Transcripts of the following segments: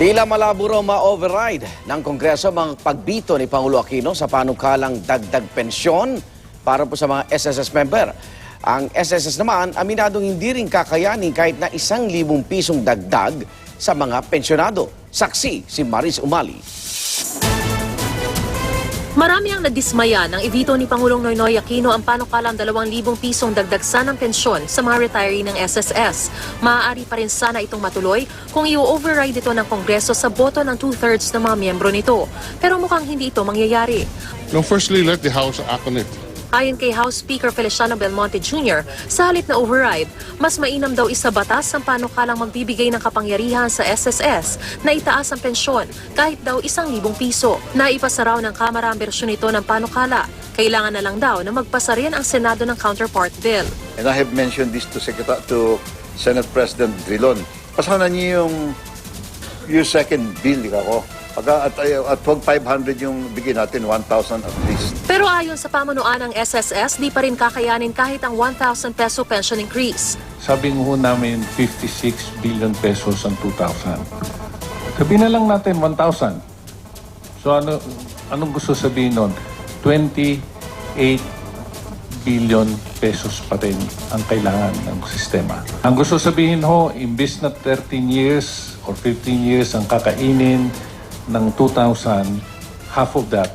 Tila malabo raw ma-override ng Kongreso ang pagbito ni Pangulo Aquino sa panukalang dagdag pensyon para po sa mga SSS member. Ang SSS naman, aminadong hindi rin kakayanin kahit na 1,000 pisong dagdag sa mga pensyonado. Saksi si Maris Umali. Marami ang nadismaya nang ibito ni Pangulong Noynoy Aquino ang panukalang 2,000 pisong dagdagsan ng pensyon sa mga retiree ng SSS. Maaari pa rin sana itong matuloy kung i-override ito ng Kongreso sa boto ng 2/3 ng mga miyembro nito. Pero mukhang hindi ito mangyayari. No, firstly, let the House act on it. Ayon kay House Speaker Feliciano Belmonte Jr., sa halip na override, mas mainam daw isabatas ang panukalang magbibigay ng kapangyarihan sa SSS na itaas ang pensyon kahit daw 1,000 piso. Naipasa raw ng Kamara ang bersyon nito ng panukala. Kailangan na lang daw na magpasa rin ang Senado ng counterpart bill. And I have mentioned this to Senate President Drilon. Pasahan niyo yung second bill ako. At huwag 500 yung bigyan natin, 1,000 at least. Pero ayon sa pamunuan ng SSS, di pa rin kakayanin kahit ang 1,000 peso pension increase. Sabi ho namin 56 billion pesos ang 2,000. Sabihin na lang natin 1,000. So anong gusto sabihin nun? 28 billion pesos pa rin ang kailangan ng sistema. Ang gusto sabihin ho, imbis na 13 years or 15 years ang kakainin ng 2,000, half of that,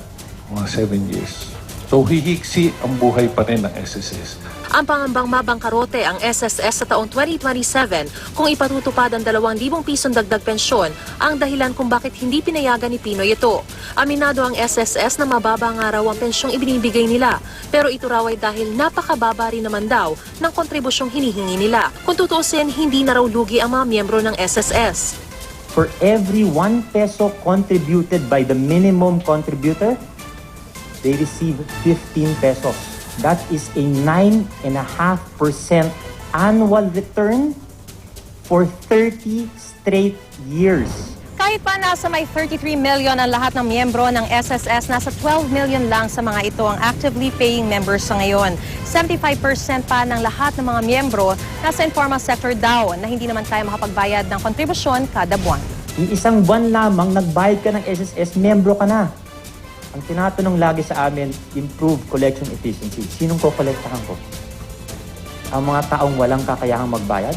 mga 7 years. So hihiksi ang buhay pa rin ng SSS. Ang pangambang mabangkarote ang SSS sa taong 2027 kung ipatutupad ang 2,000 pisong dagdag pensyon ang dahilan kung bakit hindi pinayagan ni Pinoy ito. Aminado ang SSS na mababa nga raw ang pensyong ibinibigay nila, pero ito raw ay dahil napakababa rin naman daw ng kontribusyong hinihingi nila. Kung tutuusin, hindi na raw lugi ang mga miyembro ng SSS. For every 1 peso contributed by the minimum contributor, they receive 15 pesos. That is a 9.5% annual return for 30 straight years. Kahit pa nasa may 33 million ang lahat ng miyembro ng SSS, nasa 12 million lang sa mga ito ang actively paying members sa ngayon. 75% pa ng lahat ng mga miyembro nasa informal sector daw na hindi naman tayo makapagbayad ng kontribusyon kada buwan. Yung isang buwan lamang nagbayad ka ng SSS, membro ka na. Ang tinatanong lagi sa amin, improve collection efficiency. Sinong kokolektahan ko? Ang mga taong walang kakayahang magbayad?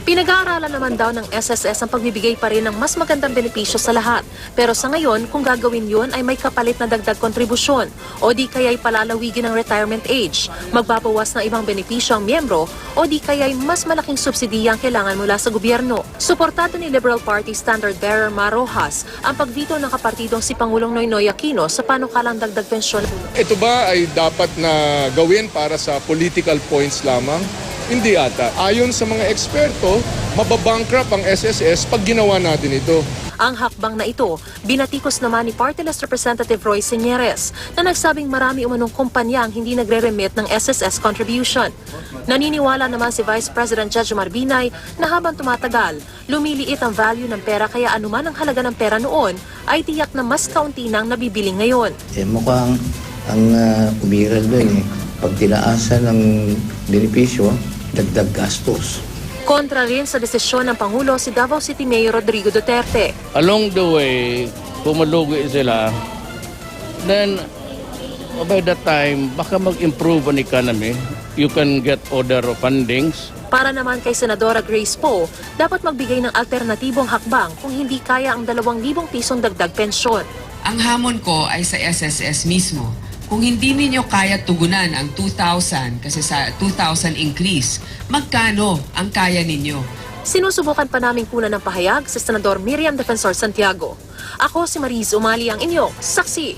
Pinag-aaralan naman daw ng SSS ang pagbibigay pa rin ng mas magandang benepisyo sa lahat. Pero sa ngayon, kung gagawin yun ay may kapalit na dagdag kontribusyon o di kaya'y palalawigin ang retirement age, magbabawas ng ibang benepisyo ang miyembro o di kaya'y mas malaking subsidiya ang kailangan mula sa gobyerno. Suportado ni Liberal Party Standard Bearer Mar Rojas ang pagvito ng kapartidong si Pangulong Noynoy Aquino sa panukalang dagdag pensyon. Ito ba ay dapat na gawin para sa political points lamang? Hindi ata. Ayon sa mga eksperto, mababankrupt ang SSS pag ginawa natin ito. Ang hakbang na ito, binatikos naman ni Party List Representative Roy Señeres na nagsabing marami umanong kumpanya ang hindi nagre-remit ng SSS contribution. Naniniwala naman si Vice President Judge Marbinay na habang tumatagal, lumiliit ang value ng pera kaya anuman ang halaga ng pera noon ay tiyak na mas kaunti nang nabibili ngayon. Mukhang ang umiral doon pag tinaasan ng benepisyo, dagdag gastos. Kontra rin sa desisyon ng Pangulo si Davao City Mayor Rodrigo Duterte. Along the way, pumalugi sila, then by that time, baka mag-improve ang economy. You can get other fundings. Para naman kay Senadora Grace Poe, dapat magbigay ng alternatibong hakbang kung hindi kaya ang 2,000 pisong dagdag pensyon. Ang hamon ko ay sa SSS mismo. Kung hindi ninyo kaya tugunan ang 2,000 kasi sa 2,000 increase, magkano ang kaya ninyo? Sinusubukan pa namin kunan ng pahayag sa Senador Miriam Defensor Santiago. Ako si Maris Umali ang inyong saksi.